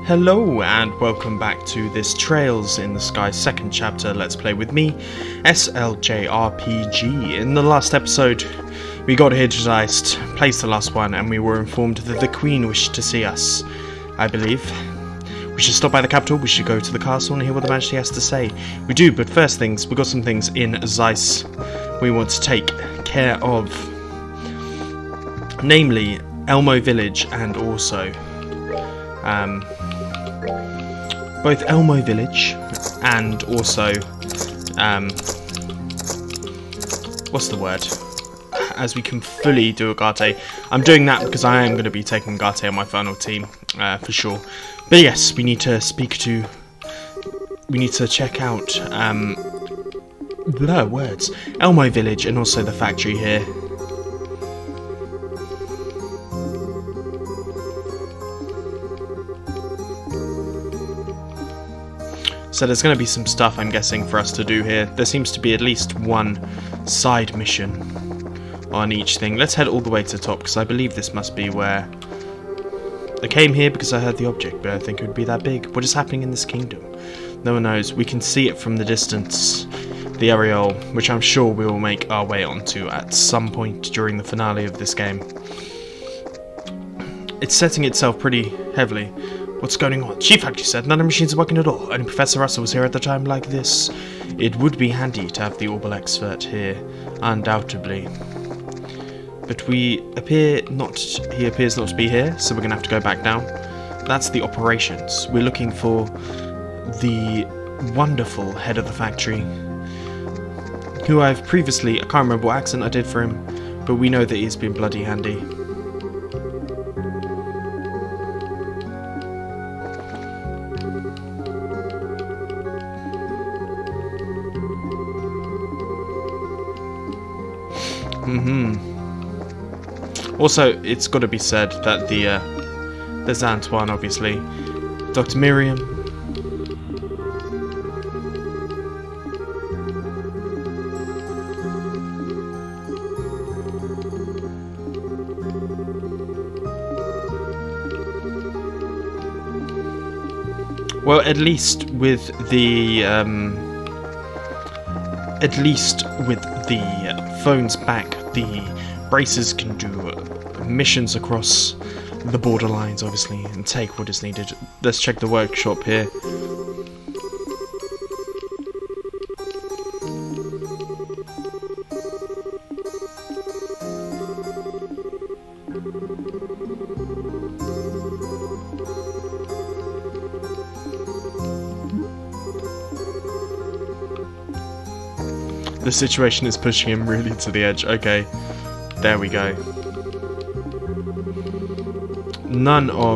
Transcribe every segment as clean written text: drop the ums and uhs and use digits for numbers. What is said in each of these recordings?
Hello and welcome back to this Trails in the Sky second chapter Let's Play with me, jrpg. In the last episode, we got Hijazed, placed the last one, and we were informed that the Queen wished to see us, I believe. We should stop by the capital, we should go to the castle and hear what the Majesty has to say. We do, but first things, we've got some things in Zeiss we want to take care of. Namely, Elmo Village and also both Elmo Village and also what's the word? As we can fully do Agate. I'm doing that because I am going to be taking Agate on my final team for sure. But yes, we need to check out Elmo Village and also the factory here. So there's going to be some stuff, I'm guessing, for us to do here. There seems to be at least one side mission on each thing. Let's head all the way to the top, because I believe this must be where... I came here because I heard the object, but I think it would be that big. What is happening in this kingdom? No one knows. We can see it from the distance, the aerial, which I'm sure we will make our way onto at some point during the finale of this game. It's setting itself pretty heavily. What's going on? Chief Factory said none of the machines are working at all. Only Professor Russell was here at the time like this. It would be handy to have the Ourbours expert here, undoubtedly. But he appears not to be here, so we're going to have to go back down. That's the operations. We're looking for the wonderful head of the factory, who I've previously, I can't remember what accent I did for him, but we know that he's been bloody handy. Also, it's got to be said that there's Antoine, obviously, Dr. Miriam. Well, at least with the phones back, the braces can do missions across the borderlines, obviously, and take what is needed. Let's check the workshop here. The situation is pushing him really to the edge. Okay, there we go.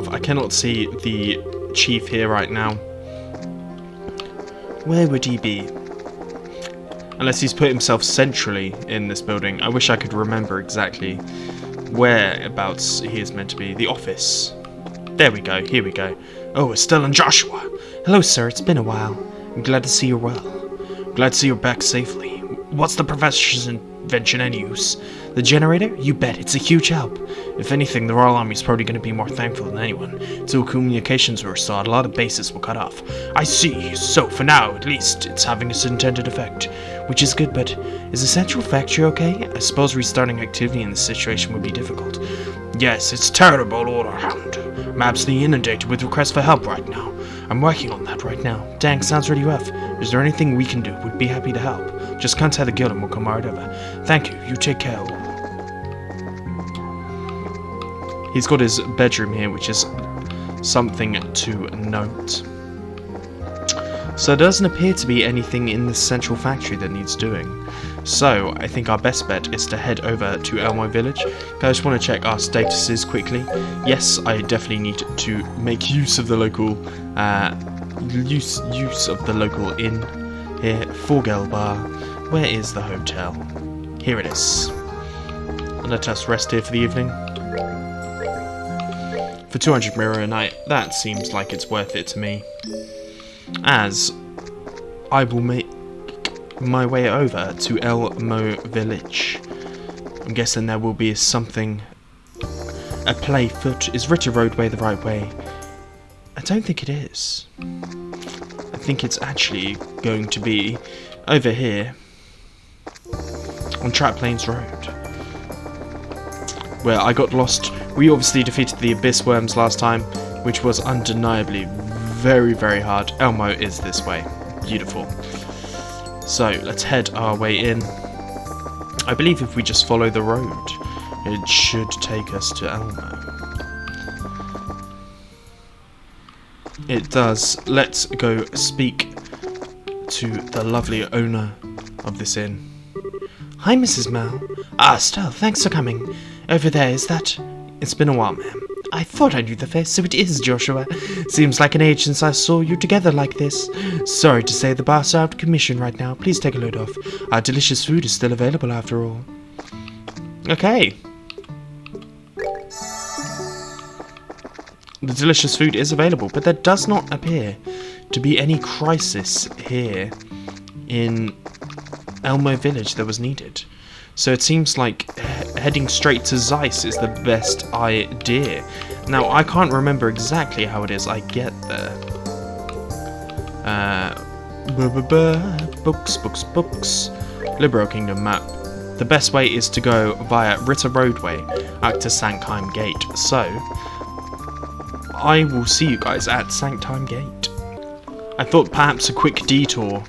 I cannot see the chief here right now. Where would he be? Unless he's put himself centrally in this building. I wish I could remember exactly whereabouts he is meant to be. The office. There we go, here we go. Oh, Estelle and Joshua. Hello, sir, it's been a while. I'm glad to see you're well. I'm glad to see you're back safely. What's the professor's invention and use? The generator? You bet, it's a huge help. If anything, the Royal Army's probably going to be more thankful than anyone. Until communications were restored, a lot of bases were cut off. I see, so for now, at least, it's having its intended effect. Which is good, but is the central factory okay? I suppose restarting activity in this situation would be difficult. Yes, it's terrible all around. I'm absolutely inundated with requests for help right now. I'm working on that right now. Dang, sounds really rough. Is there anything we can do? We'd be happy to help. Just contact the guild and we'll come right over. Thank you. You take care. He's got his bedroom here, which is something to note. So there doesn't appear to be anything in this central factory that needs doing. So I think our best bet is to head over to Elmo Village. I just want to check our statuses quickly. Yes, I definitely need to make use of the local use of the local inn here. Forgel Bar. Where is the hotel? Here it is. Let us rest here for the evening. For 200 mirror a night, that seems like it's worth it to me. As I will make my way over to Elmo Village. I'm guessing there will be something. A play foot. Is Ritter roadway the right way? don't think it is. I think it's actually going to be over here on Trap Plains Road, where I got lost. We obviously defeated the Abyss Worms last time, which was undeniably very, very hard. Elmo is this way. Beautiful. So let's head our way in. I believe if we just follow the road, it should take us to Elmo. It does. Let's go speak to the lovely owner of this inn. Hi, Mrs. Mal. Ah, Estelle, thanks for coming. Over there, is that... It's been a while, ma'am. I thought I knew the face, so it is Joshua. Seems like an age since I saw you together like this. Sorry to say the bar's out of commission right now. Please take a load off. Our delicious food is still available after all. Okay. The delicious food is available, but there does not appear to be any crisis here in Elmo Village that was needed. So it seems like heading straight to Zeiss is the best idea. Now, I can't remember exactly how it is I get there. Books. Liberal Kingdom map. The best way is to go via Ritter Roadway out to Sanctheim Gate. So, I will see you guys at Sanctheim Gate. I thought perhaps a quick detour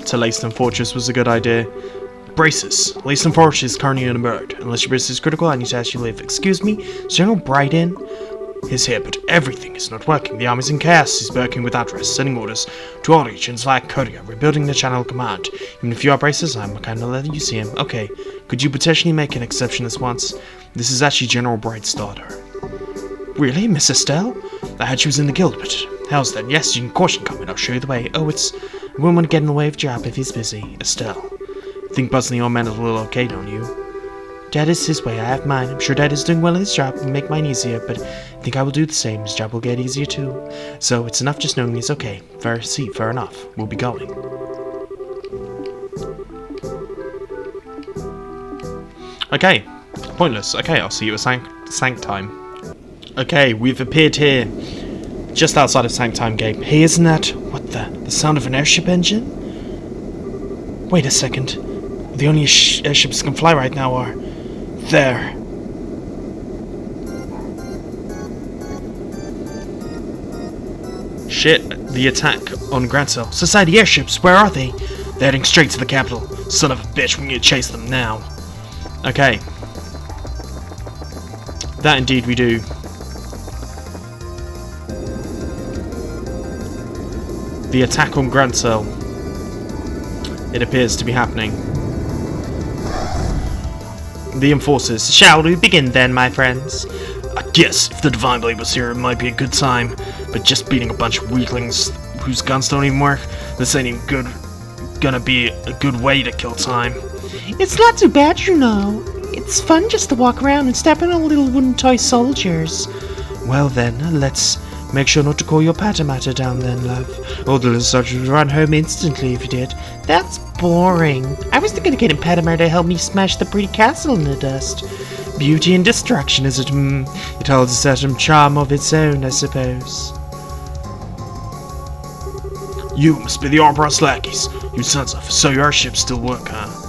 to Lacedon Fortress was a good idea. Braces. Lacedon Fortress is currently in mode. Unless your business is critical, I need to ask you to leave. Excuse me? Is General Bright in? He's here, but everything is not working. The army's in chaos. He's working without rest, sending orders to all regions via courier, rebuilding the channel of command. Even if you are Braces, I'm kind of letting you see him. Okay. Could you potentially make an exception this once? This is actually General Bright's daughter. Really? Miss Estelle? I heard she was in the guild, but... How's then? Yes, you can caution come and I'll show you the way. Oh, it's... I wouldn't want to get in the way of Jap if he's busy. Estelle. Think buzzing the old man is a little okay, don't you? Dad is his way, I have mine. I'm sure Dad is doing well in his job and make mine easier, but I think I will do the same. His job will get easier too. So it's enough just knowing he's okay. Fair enough. We'll be going. Okay. Pointless. Okay, I'll see you at Sanctheim. Okay, we've appeared here. Just outside of Sanctheim Gate. Hey, isn't that... What the sound of an airship engine? Wait a second. The only airships that can fly right now are... there. Shit, the attack on Grancel. Society airships, where are they? They're heading straight to the capital. Son of a bitch, we need to chase them now. Okay. That indeed we do. The attack on Grancel. It appears to be happening. The enforcers. Shall we begin then, my friends? I guess if the Divine Blade was here, it might be a good time. But just beating a bunch of weaklings whose guns don't even work, this ain't even gonna be a good way to kill time. It's not too bad, you know. It's fun just to walk around and step on all little wooden toy soldiers. Well then, let's make sure not to call your patamata down then, love. All the little soldiers would run home instantly if you did. That's boring. I was thinking of getting Patamar to help me smash the pretty castle in the dust. Beauty and destruction, is it? It holds a certain charm of its own, I suppose. You must be the Ourbours lackeys. You sons of... So your ships still work, huh?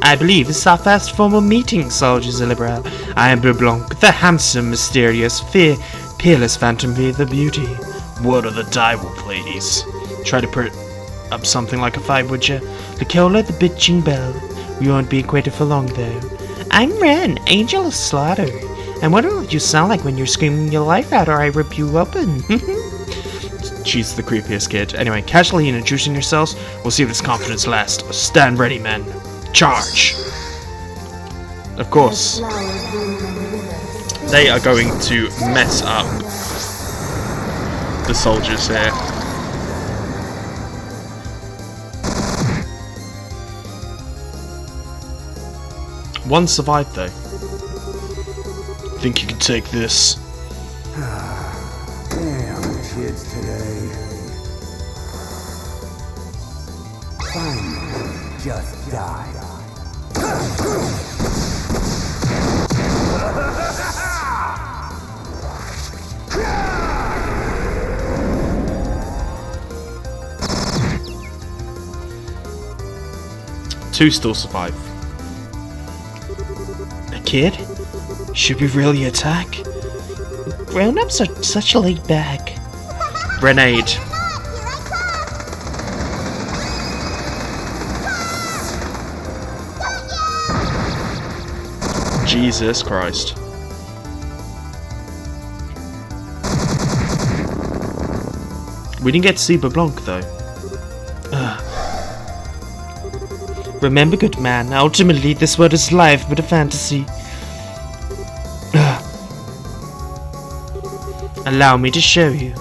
I believe this is our first formal meeting, soldiers Illibrel. I am Blanc, the handsome, mysterious, peerless Phantom via the beauty. What are the direwolf ladies? Try to put up something like a fight, would you? Nicola, the bitching bell. We won't be acquainted for long, though. I'm Ren, Angel of Slaughter. I wonder what you sound like when you're screaming your life out or I rip you open. She's the creepiest kid. Anyway, casually introducing yourselves, we'll see if this confidence lasts. Stand ready, men. Charge! Of course, they are going to mess up the soldiers here. One survived though. Think you can take this? Damn kids today. Finally, just die. 2 still survive. A kid? Should we really attack? Grown-ups are such a laid back. Grenade. Jesus Christ. We didn't get to see Blanc though. Remember, good man, ultimately this world is life but a fantasy. Allow me to show you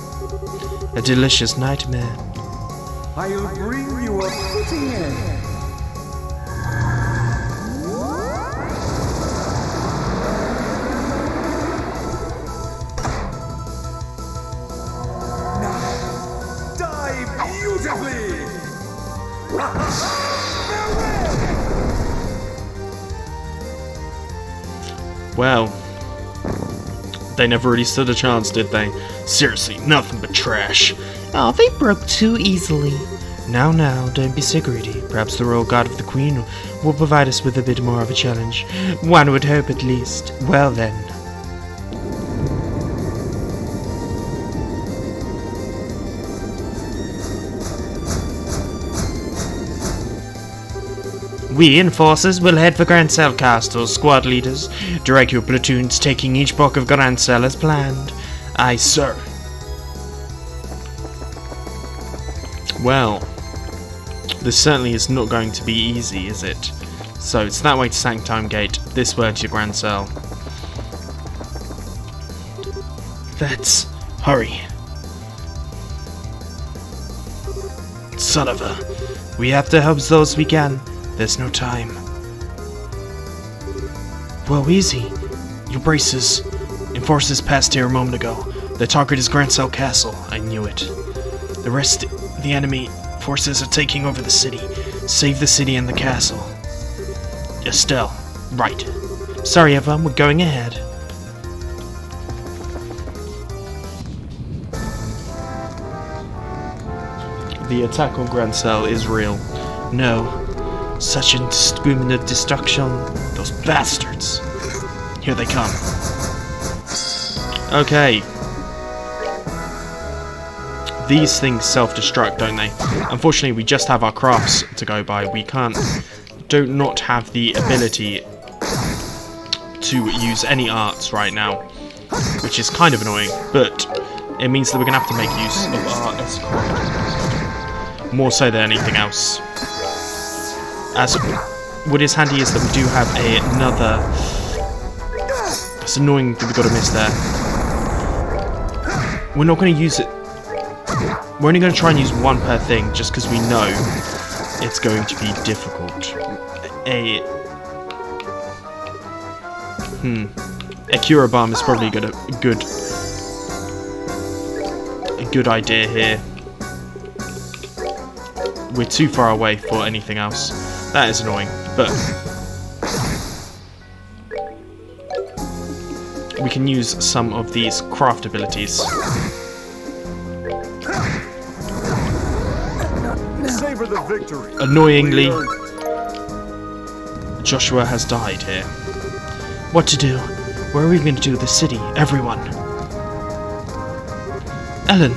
a delicious nightmare. I'll bring you a fitting end. Now, die beautifully! Well, they never really stood a chance, did they? Seriously, nothing but trash. Oh, they broke too easily. Now, don't be so greedy. Perhaps the royal guard of the Queen will provide us with a bit more of a challenge. One would hope, at least. Well then. We enforcers will head for Grancel Castle. Squad leaders, direct your platoons, taking each block of Grancel as planned. Aye, sir. Well, this certainly is not going to be easy, is it? So it's that way to Sanctime Gate, this way to Grancel. Let's hurry. Son of a... We have to help those we can. There's no time. Whoa, easy. Your braces. Enforcers passed here a moment ago. The target is Grancel Castle. I knew it. The rest of the enemy forces are taking over the city. Save the city and the castle. Estelle, right. Sorry, Eva, we're going ahead. The attack on Grancel is real. No. Such indiscriminate destruction. Those bastards. Here they come. Okay. These things self-destruct, don't they? Unfortunately, we just have our crafts to go by. We do not have the ability to use any arts right now, which is kind of annoying, but it means that we're going to have to make use of our escort. More so than anything else. As what is handy is that we do have another... It's annoying that we got to miss there. We're not going to use it. We're only going to try and use one per thing, just because we know it's going to be difficult. A Cura Bomb is probably a good idea here. We're too far away for anything else. That is annoying, but we can use some of these craft abilities. Savor the victory. Annoyingly, Joshua has died here. What to do? Where are we going to do with the city? Everyone. Ellen,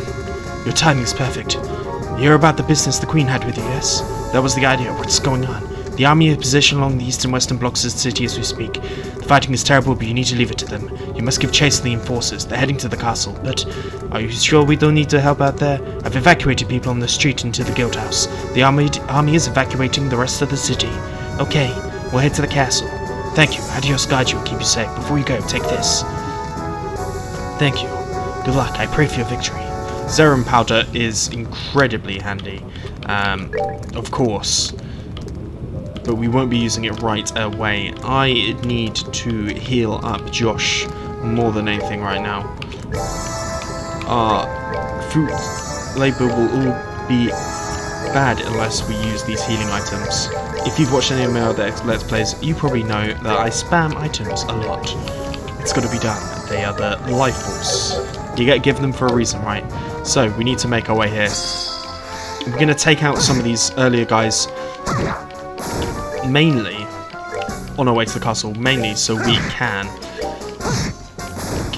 your timing is perfect. You hear about the business the Queen had with you, yes? That was the idea. What's going on? The army is positioned along the east and western blocks of the city as we speak. The fighting is terrible, but you need to leave it to them. You must give chase to the enforcers. They're heading to the castle. But are you sure we don't need to help out there? I've evacuated people on the street into the guild house. The army is evacuating the rest of the city. Okay, we'll head to the castle. Thank you. Adios guide you and keep you safe. Before you go, take this. Thank you. Good luck. I pray for your victory. Serum powder is incredibly handy, of course, but we won't be using it right away. I need to heal up Josh more than anything right now. Our fruit labor will all be bad unless we use these healing items. If you've watched any of my other Let's Plays, you probably know that I spam items a lot. It's got to be done. They are the life force. You get given them for a reason, right? So, we need to make our way here. We're going to take out some of these earlier guys mainly on our way to the castle, mainly so we can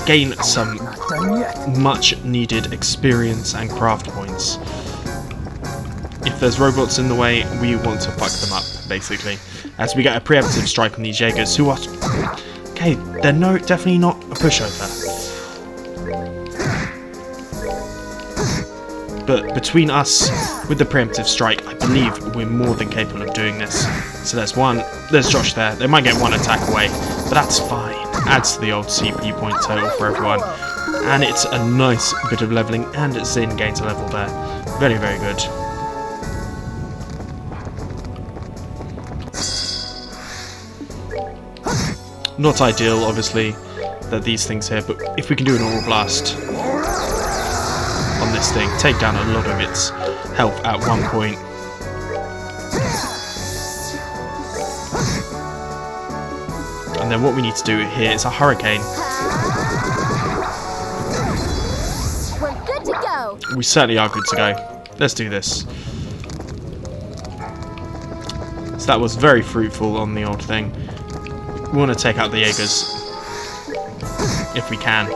gain some much needed experience and craft points. If there's robots in the way, we want to fuck them up, basically. As we get a preemptive strike on these Jaegers, who are... Okay, they're definitely not a pushover. But between us, with the preemptive strike, I believe we're more than capable of doing this. So there's Josh there. They might get one attack away, but that's fine. Adds to the old CP point total for everyone. And it's a nice bit of leveling, and Zin gains a level there. Very, very good. Not ideal, obviously, that these things here, but if we can do an Aura Blast on this thing, take down a lot of its health at one point. And then what we need to do here is a Hurricane. We're good to go. We certainly are good to go. Let's do this. So that was very fruitful on the old thing. We want to take out the Jaegers, if we can.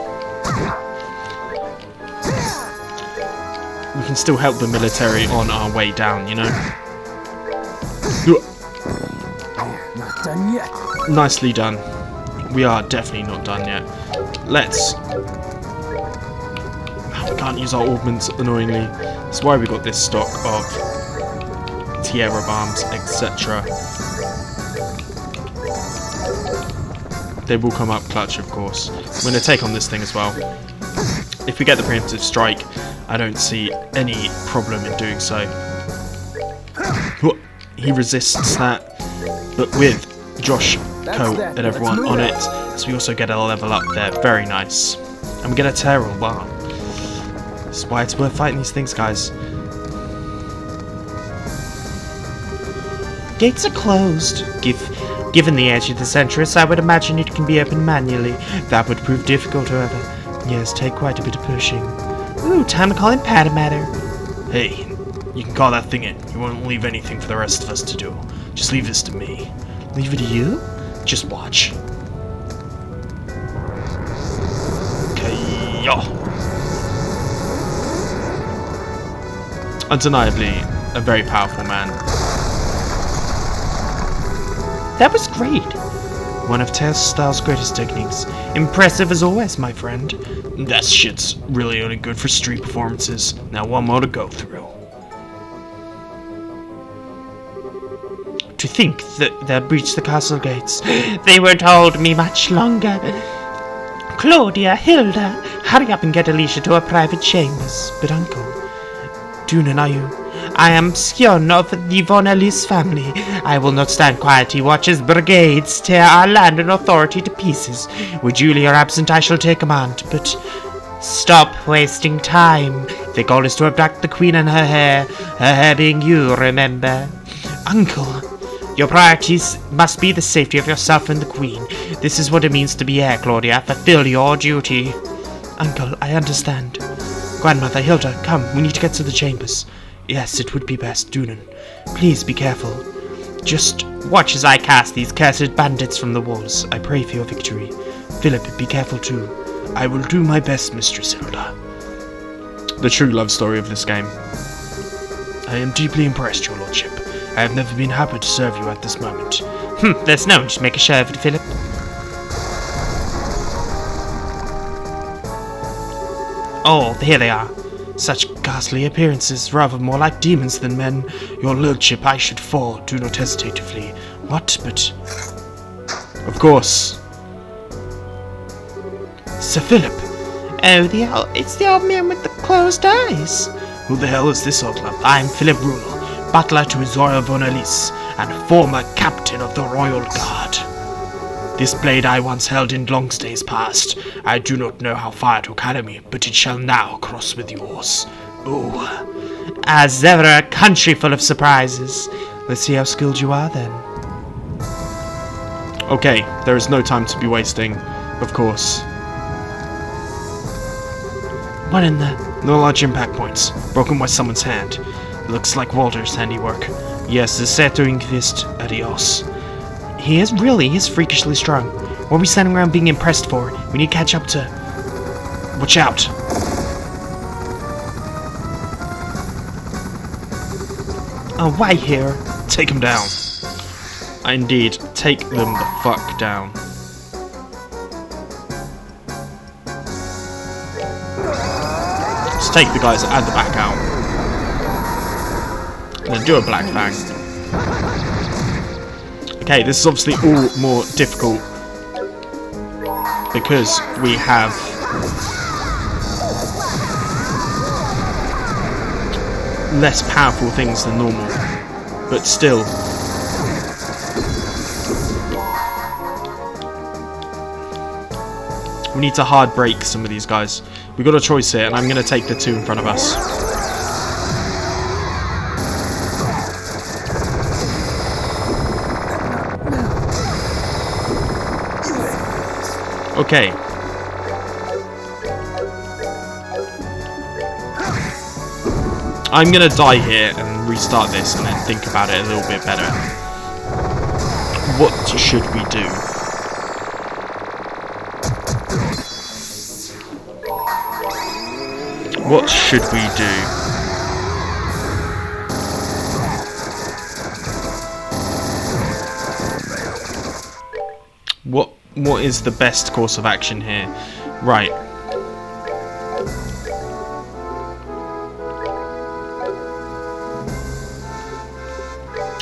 We can still help the military on our way down, you know? Not done yet. Nicely done. We are definitely not done yet. Let's... We can't use our augments, annoyingly. That's why we got this stock of Tierra bombs, etc. They will come up clutch, of course. I'm going to take on this thing as well. If we get the preemptive strike, I don't see any problem in doing so. He resists that, but with Josh, Co, and everyone on it, so we also get a level up there. Very nice. And we get a Terror Bomb. That's why it's worth fighting these things, guys. Gates are closed. Given the age of the Centrus, I would imagine it can be opened manually. That would prove difficult, however. Yes, take quite a bit of pushing. Ooh, time to call in Padamatter. Hey, you can call that thing in. You won't leave anything for the rest of us to do. Just leave this to me. Leave it to you? Just watch. Okay, yo. Undeniably, a very powerful man. That was great. One of Tails Style's greatest techniques. Impressive as always, my friend. That shit's really only good for street performances. Now one more to go through. To think that they'll breach the castle gates. They won't hold me much longer. Claudia, Hilda, hurry up and get Alicia to her private chambers. But Uncle, Dunan, are you? I am Sion of the Von Ellis family. I will not stand quietly watch as brigades tear our land and authority to pieces. With Julia absent, I shall take command, but stop wasting time. The goal is to abduct the queen and her hair being you, remember? Uncle, your priorities must be the safety of yourself and the queen. This is what it means to be heir, Claudia. Fulfill your duty. Uncle, I understand. Grandmother, Hilda, come, we need to get to the chambers. Yes, it would be best, Dunan. Please be careful. Just watch as I cast these cursed bandits from the walls. I pray for your victory. Philip, be careful too. I will do my best, Mistress Hilda. The true love story of this game. I am deeply impressed, your lordship. I have never been happy to serve you at this moment. There's no just make a show of it, Philip. Oh, here they are. Such ghastly appearances, rather more like demons than men. Your lordship, I should fall. Do not hesitate to flee. What? But... Of course. Sir Philip. Oh, it's the old man with the closed eyes. Who the hell is this old lump? I'm Philip Brunel, butler to His Royal Von Ellis, and former captain of the Royal Guard. This blade I once held in long days past. I do not know how far it will carry me, but it shall now cross with yours. Oh, as ever, a country full of surprises. Let's see how skilled you are, then. Okay, there is no time to be wasting, of course. What in the... No large impact points. Broken by someone's hand. Looks like Walter's handiwork. Yes, is set to exist. Adios. He is freakishly strong. What are we standing around being impressed for? We need to catch up to... Watch out! Oh, why here? Take him down. Indeed, take them the fuck down. Let's take the guys at the back out. And then do a black fang. Okay, this is obviously all more difficult because we have less powerful things than normal, but still we need to hard break some of these guys. We've got a choice here, and I'm going to take the two in front of us. Okay. I'm gonna die here and restart this and then think about it a little bit better. What should we do? What should we do? What is the best course of action here? Right.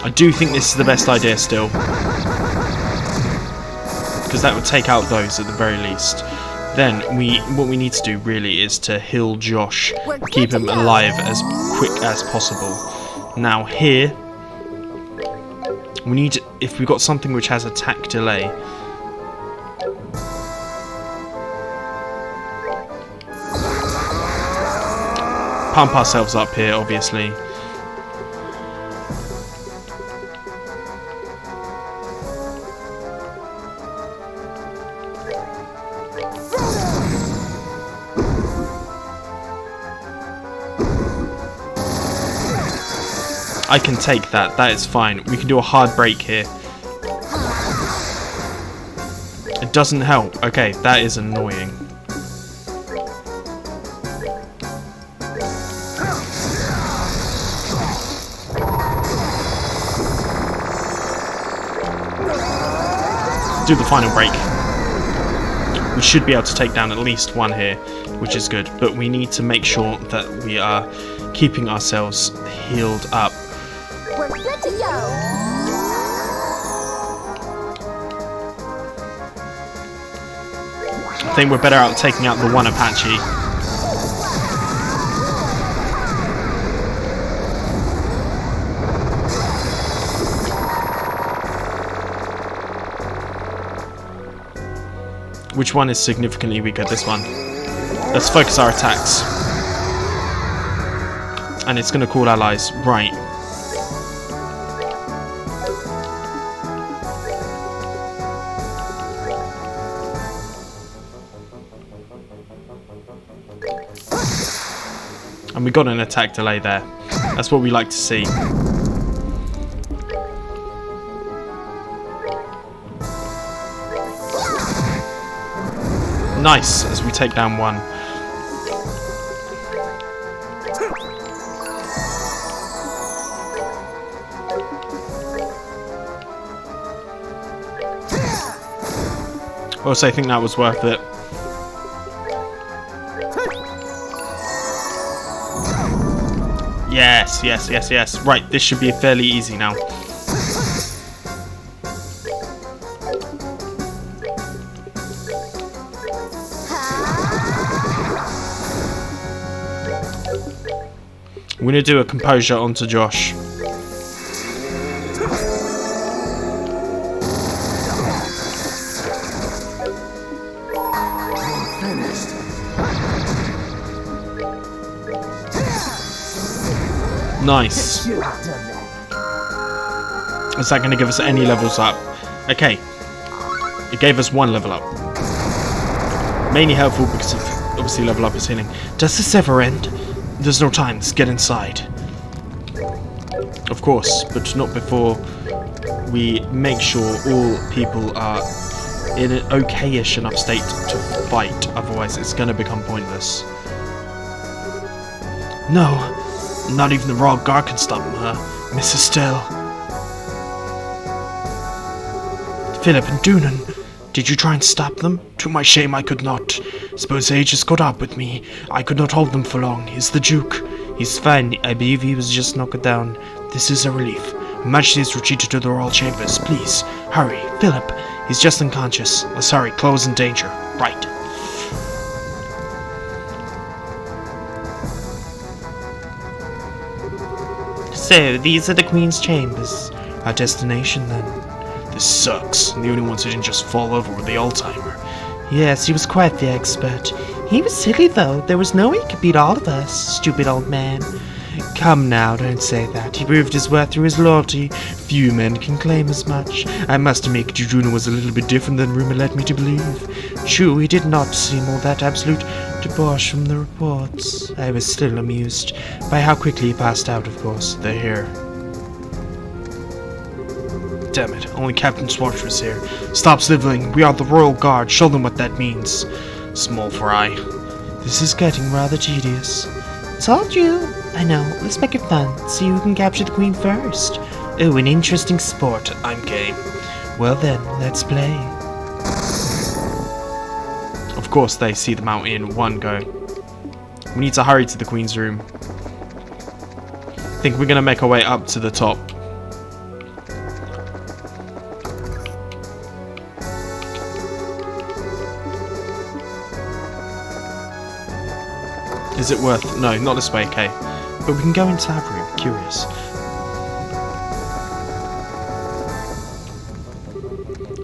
I do think this is the best idea still, because that would take out those at the very least. Then what we need to do really is to heal Josh, keep him alive as quick as possible. Now here, we need, if we've got something which has attack delay, pump ourselves up here, obviously. I can take that, that is fine. We can do a hard break here. It doesn't help. Okay, that is annoying. Do the final break. We should be able to take down at least one here, which is good, but we need to make sure that we are keeping ourselves healed up. We're good to go. I think we're better out taking out the one Apache. Which one is significantly weaker? This one. Let's focus our attacks. And it's going to call allies. Right. And we got an attack delay there. That's what we like to see. Nice, as we take down one. Also, I think that was worth it. Yes, yes, yes, yes. Right, this should be fairly easy now. I'm going to do a composure onto Josh. Nice. Is that going to give us any levels up? Okay. It gave us one level up. Mainly helpful because of obviously level up is healing. Does this ever end? There's no time. Let's get inside. Of course, but not before we make sure all people are in an okay-ish enough state to fight, otherwise it's going to become pointless. No, not even the Royal Guard can stop him, Miss Estelle. Philip and Doonan, did you try and stop them? To my shame, I could not. Suppose they just caught up with me. I could not hold them for long. Is the Duke? He's fine. I believe he was just knocked down. This is a relief. Her Majesty has retreated to the royal chambers. Please, hurry. Philip, he's just unconscious. Sorry, Chloe's in danger. Right. So, these are the Queen's chambers. Our destination, then. This sucks. The only ones who didn't just fall over were the old-timer. Yes, he was quite the expert. He was silly, though. There was no way he could beat all of us, stupid old man. Come now, don't say that. He proved his worth through his loyalty. Few men can claim as much. I must admit, Jujuna was a little bit different than rumor led me to believe. True, he did not seem all that absolute debauch from the reports. I was still amused by how quickly he passed out, of course. They're here. Damn it, only Captain Swartz was here. Stop sniveling. We are the Royal Guard. Show them what that means. Small fry. This is getting rather tedious. Told you. I know. Let's make it fun. See who can capture the Queen first. Oh, an interesting sport. I'm game. Well then, let's play. Of course they see them out in one go. We need to hurry to the Queen's room. I think we're going to make our way up to the top. Is it worth... No, not this way, okay. But we can go into that room. Curious.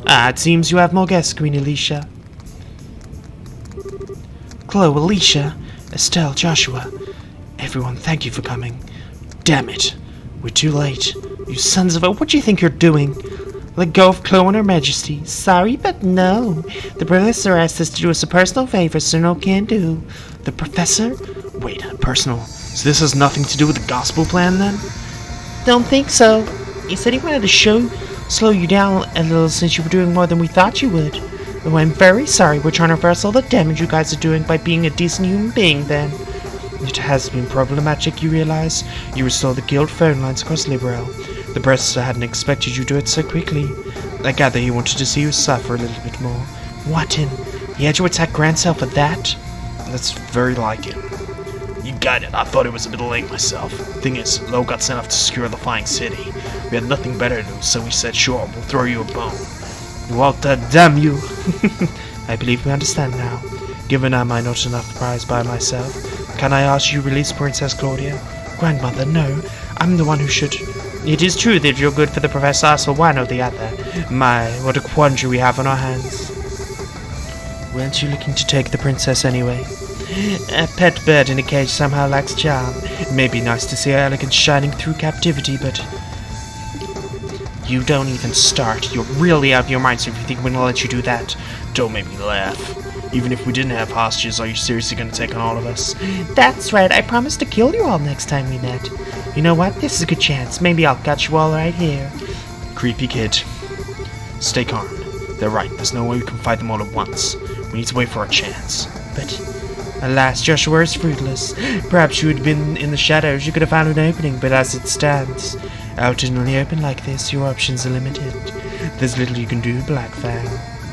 It seems you have more guests, Queen Alicia. Chloe, Alicia, Estelle, Joshua. Everyone, thank you for coming. Damn it. We're too late. You sons of a... What do you think you're doing? Let go of Chloe and Her Majesty. Sorry, but no. The Professor asked us to do us a personal favor, so no can do. The Professor? Wait, personal. So this has nothing to do with the gospel plan, then? Don't think so. He said he wanted to slow you down a little since you were doing more than we thought you would. Oh, I'm very sorry. We're trying to reverse all the damage you guys are doing by being a decent human being, then. It has been problematic, you realize? You restored the guild phone lines across Liberal. The Professor hadn't expected you to do it so quickly. I gather he wanted to see you suffer a little bit more. What in? He had you attack Grancel for that? That's very like him. You got it. I thought it was a bit late myself. Thing is, Lo got sent off to secure the flying city. We had nothing better to do, so we said, sure, we'll throw you a bone. Walter, damn you! I believe we understand now. Given am I not enough prized by myself, can I ask you release Princess Claudia? Grandmother, no. I'm the one who should... It is true that you're good for the Professor, so one or the other. My, what a quandary we have on our hands. Weren't you looking to take the princess anyway? A pet bird in a cage somehow lacks charm. It may be nice to see her elegance shining through captivity, but... You don't even start. You're really out of your minds if you think we're gonna let you do that. Don't make me laugh. Even if we didn't have hostages, are you seriously gonna take on all of us? That's right, I promised to kill you all next time we met. You know what? This is a good chance. Maybe I'll catch you all right here. Creepy kid. Stay calm. They're right. There's no way we can fight them all at once. We need to wait for our chance. But, alas, Joshua is fruitless. Perhaps you had been in the shadows. You could have found an opening, but as it stands, out in the open like this, your options are limited. There's little you can do, Black Fang.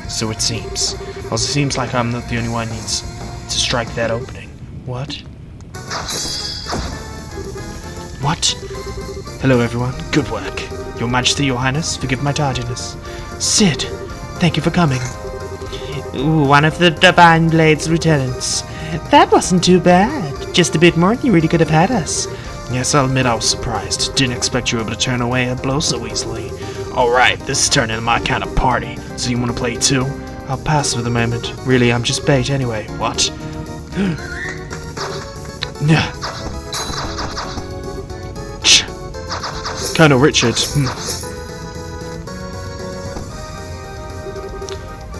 So it seems. Also, it seems like I'm not the only one who needs to strike that opening. What? What? Hello, everyone. Good work. Your Majesty, Your Highness, forgive my tardiness. Sid, thank you for coming. Ooh, one of the Divine Blade's lieutenants. That wasn't too bad. Just a bit more and you really could have had us. Yes, I'll admit I was surprised. Didn't expect you were able to turn away a blow so easily. Alright, this is turning into my kind of party. So you want to play too? I'll pass for the moment. Really, I'm just bait anyway. What? Colonel Richard.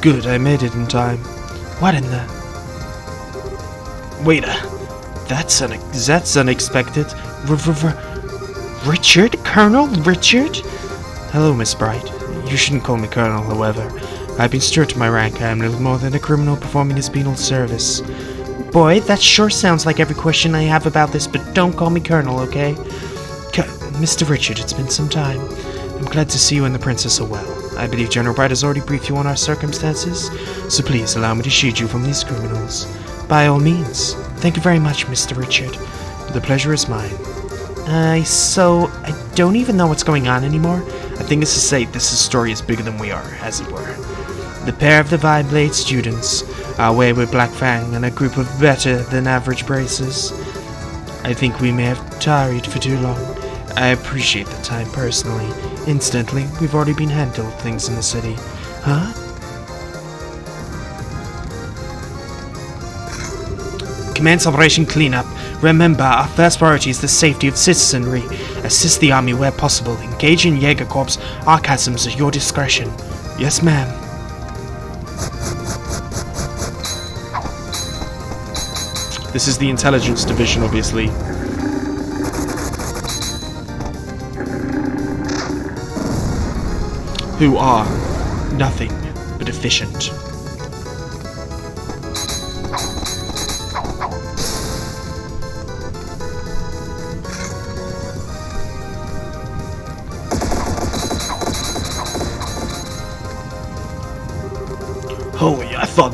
Good, I made it in time. What in the... Wait, that's unexpected. Richard? Colonel Richard? Hello, Miss Bright. You shouldn't call me Colonel, however. I've been stripped of my rank. I am little more than a criminal performing his penal service. Boy, that sure sounds like every question I have about this, but don't call me Colonel, okay? Mr. Richard, it's been some time. I'm glad to see you and the princess are well. I believe General Bright has already briefed you on our circumstances, so please allow me to shield you from these criminals. By all means. Thank you very much, Mr. Richard. The pleasure is mine. So I don't even know what's going on anymore. I think it's to say this story is bigger than we are, as it were. The pair of the Viblade students, our wayward Black Fang, and a group of better-than-average bracers. I think we may have tarried for too long. I appreciate the time personally. Incidentally, we've already been handled things in the city. Huh? Commence Operation Cleanup. Remember, our first priority is the safety of citizenry. Assist the army where possible. Engage in Jaeger Corps archasms at your discretion. Yes, ma'am. This is the intelligence division, obviously. Who are nothing but efficient. Holy, I thought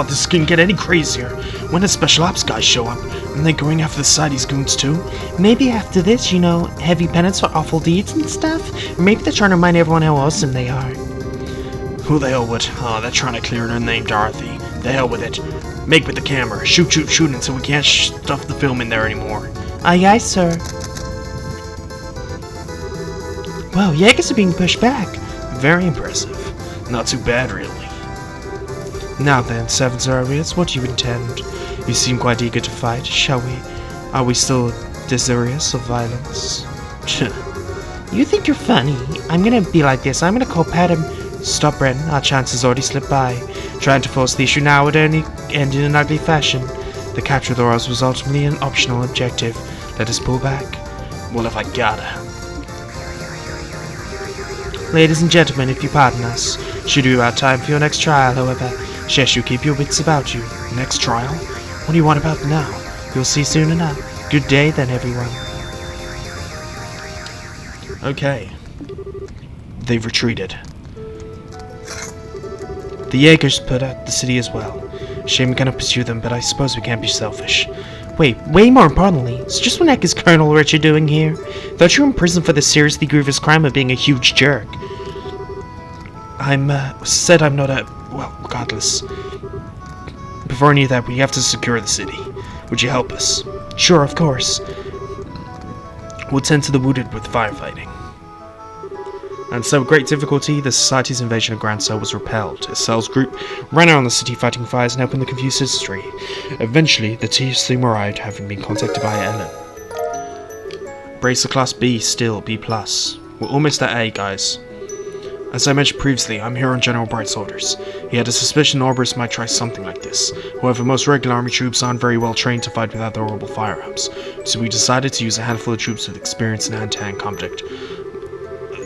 this couldn't get any crazier. When did special ops guys show up? And they're going after the Society's goons too? Maybe after this, heavy penance for awful deeds and stuff? Or maybe they're trying to remind everyone how awesome they are. Who the hell would? Oh, they're trying to clear their name, Dorothy. The hell with it. Make with the camera. Shoot until we can't stuff the film in there anymore. Aye, aye, sir. Wow, Jaegers are being pushed back. Very impressive. Not too bad, really. Now then, Seven Zarias, what do you intend? You seem quite eager to fight, shall we? Are we still desirous of violence? You think you're funny? I'm gonna be like this, I'm gonna call Padam. Stop, Brenton, our chance has already slipped by. Trying to force the issue now would only end in an ugly fashion. The capture of the Ourbours was ultimately an optional objective. Let us pull back. Well, if I gotta. Ladies and gentlemen, if you pardon us, should we have time for your next trial, however? Shush, you keep your wits about you. Next trial? What do you want about now? You'll see soon enough. Good day then, everyone. Okay. They've retreated. The Jaegers put out the city as well. Shame we cannot pursue them, but I suppose we can't be selfish. Wait, way more importantly, so just what the heck is Colonel Richard doing here? Thought you were in prison for the seriously grievous crime of being a huge jerk. I'm not a... well, regardless. Before any of that, we have to secure the city. Would you help us? Sure, of course. We'll tend to the wounded with firefighting. And so, with great difficulty, the Society's invasion of Grancel was repelled. Estelle's group ran around the city fighting fires and helping the confused citizenry. Eventually, the team arrived, having been contacted by Ellen. Bracer class B, still B+. We're almost at A, guys. As I mentioned previously, I'm here on General Bright's orders. He had a suspicion Ourbours might try something like this. However, most regular army troops aren't very well trained to fight without their horrible firearms, so we decided to use a handful of troops with experience in hand-to-hand conflict.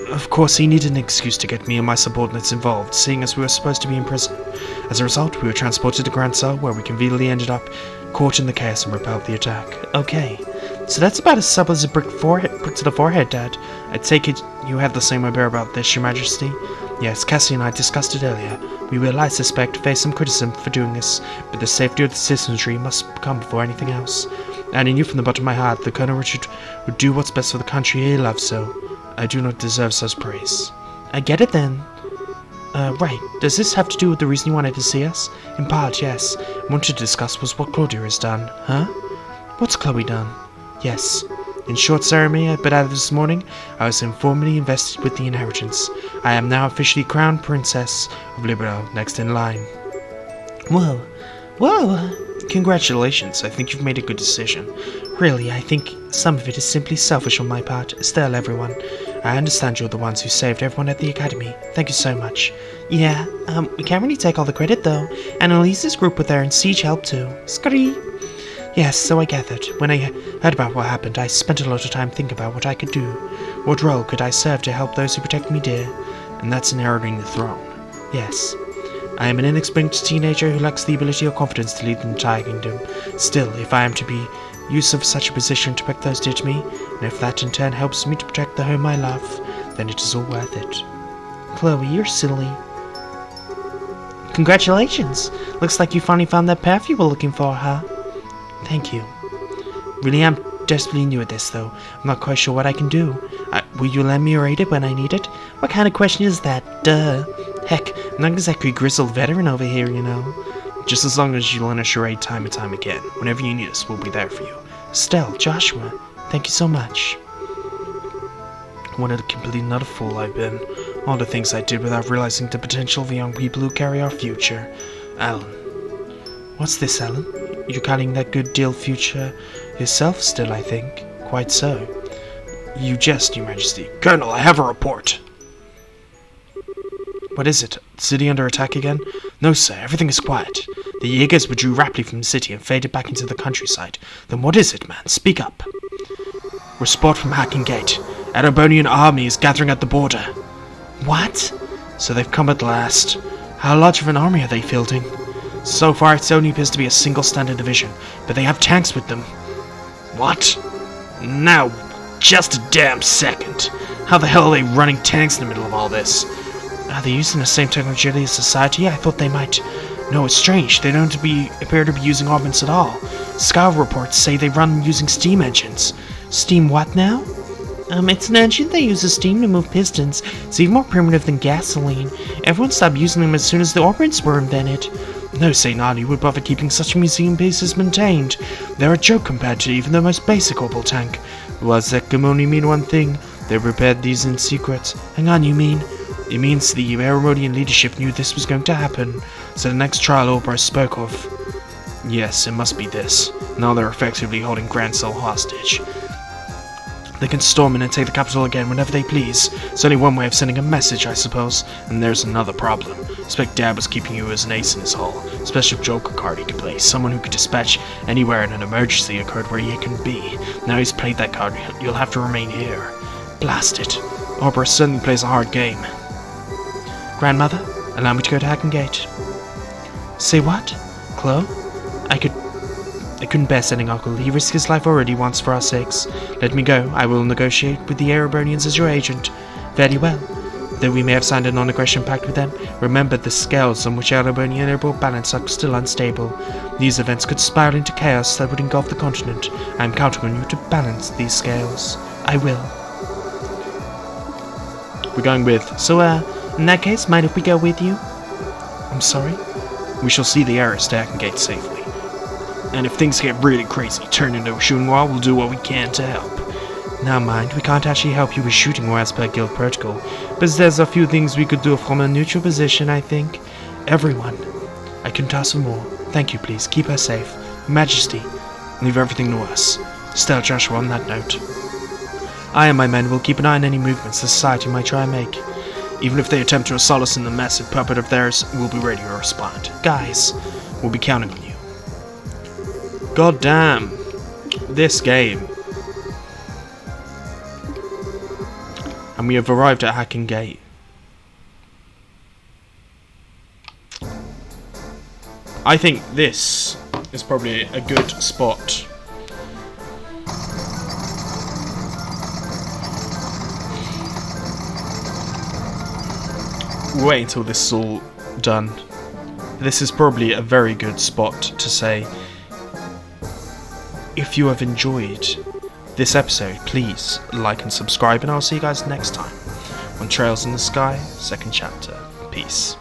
Of course, he needed an excuse to get me and my subordinates involved, seeing as we were supposed to be in prison. As a result, we were transported to Grancel, where we conveniently ended up caught in the chaos and repelled the attack. Okay, so that's about as subtle as a brick to the forehead, Dad. I take it you have the same idea about this, Your Majesty? Yes, Cassie and I discussed it earlier. We will, I suspect, face some criticism for doing this, but the safety of the citizenry must come before anything else. And I knew from the bottom of my heart that Colonel Richard would do what's best for the country he loves so. I do not deserve such praise. I get it then. Right. Does this have to do with the reason you wanted to see us? In part, yes. I wanted to discuss was what Claudia has done. Huh? What's Chloe done? Yes. In short, ceremony I put out this morning, I was informally invested with the inheritance. I am now officially crowned Princess of Libero, next in line. Whoa. Congratulations, I think you've made a good decision. Really, I think some of it is simply selfish on my part. Estelle, everyone. I understand you're the ones who saved everyone at the Academy. Thank you so much. Yeah, we can't really take all the credit though. And Elise's group were there and Siege helped too. Scree. Yes, so I gathered. When I heard about what happened, I spent a lot of time thinking about what I could do. What role could I serve to help those who protect me dear? And that's inheriting the throne. Yes. I am an inexperienced teenager who lacks the ability or confidence to lead the entire kingdom. Still, if I am to be use of such a position to protect those dear to me, and if that in turn helps me to protect the home I love, then it is all worth it. Chloe, you're silly. Congratulations! Looks like you finally found that path you were looking for, huh? Thank you. Really am desperately new at this, though. I'm not quite sure what I can do. Will you lend me or aid it when I need it? What kind of question is that? Duh. Heck, I'm not exactly a grizzled veteran over here, you know. Just as long as you lend us your aid time and time again. Whenever you need us, we'll be there for you. Estelle, Joshua, thank you so much. What a complete and utter fool I've been. All the things I did without realizing the potential of the young people who carry our future. Alan. What's this, Alan? You're calling that good deal future yourself still, I think. Quite so. You jest, Your Majesty. Colonel, I have a report. What is it? City under attack again? No, sir. Everything is quiet. The Jaegers withdrew rapidly from the city and faded back into the countryside. Then what is it, man? Speak up. Report from Hacking Gate. Adobonian army is gathering at the border. What? So they've come at last. How large of an army are they fielding? So far it only appears to be a single standard division, but they have tanks with them. What? Now, just a damn second. How the hell are they running tanks in the middle of all this? Are they using the same technology as society? I thought they might. No, it's strange. They don't appear to be using armaments at all. Scour reports say they run using steam engines. Steam what now? It's an engine that uses steam to move pistons. It's even more primitive than gasoline. Everyone stopped using them as soon as the Ourbours were invented. No, say not, who would bother keeping such museum pieces maintained? They're a joke compared to even the most basic Ourbours tank. Well, that can only mean one thing. They prepared these in secret. Hang on, you mean? It means the Aurbourian leadership knew this was going to happen. So the next trial Ourbours spoke of. Yes, it must be this. Now they're effectively holding Grancel hostage. They can storm in and take the capital again whenever they please. It's only one way of sending a message, I suppose. And there's another problem. I suspect Dad was keeping you as an ace in his hole. Special joker card he could play. Someone who could dispatch anywhere an emergency occurred where he can be. Now he's played that card, you'll have to remain here. Blast it. Ourbours certainly plays a hard game. Grandmother, allow me to go to Hacking Gate. Say what? Chloe? I couldn't bear sending Uncle. He risked his life already once for our sakes. Let me go. I will negotiate with the Aurobonians as your agent. Very well. Though we may have signed a non-aggression pact with them, remember the scales on which Aurobonian and Ourbours balance are still unstable. These events could spiral into chaos that would engulf the continent. I am counting on you to balance these scales. I will. We're going with... So, in that case, mind if we go with you? I'm sorry? We shall see the heiress to Hacking Gate safely. And if things get really crazy, turn into a shooting war, we'll do what we can to help. Now mind, we can't actually help you with shooting war as per guild protocol, but there's a few things we could do from a neutral position, I think. Everyone. I couldn't ask for more. Thank you, please. Keep her safe. Majesty. Leave everything to us. Estelle, Joshua, on that note. I and my men will keep an eye on any movements the society might try and make. Even if they attempt to assault us in the massive puppet of theirs, we'll be ready to respond. Guys, we'll be counting on you. God damn. This game. And we have arrived at Hacking Gate. I think this is probably a good spot. Wait until this is all done. This is probably a very good spot to say, if you have enjoyed this episode, please like and subscribe, and I'll see you guys next time on Trails in the Sky, 2nd chapter. Peace.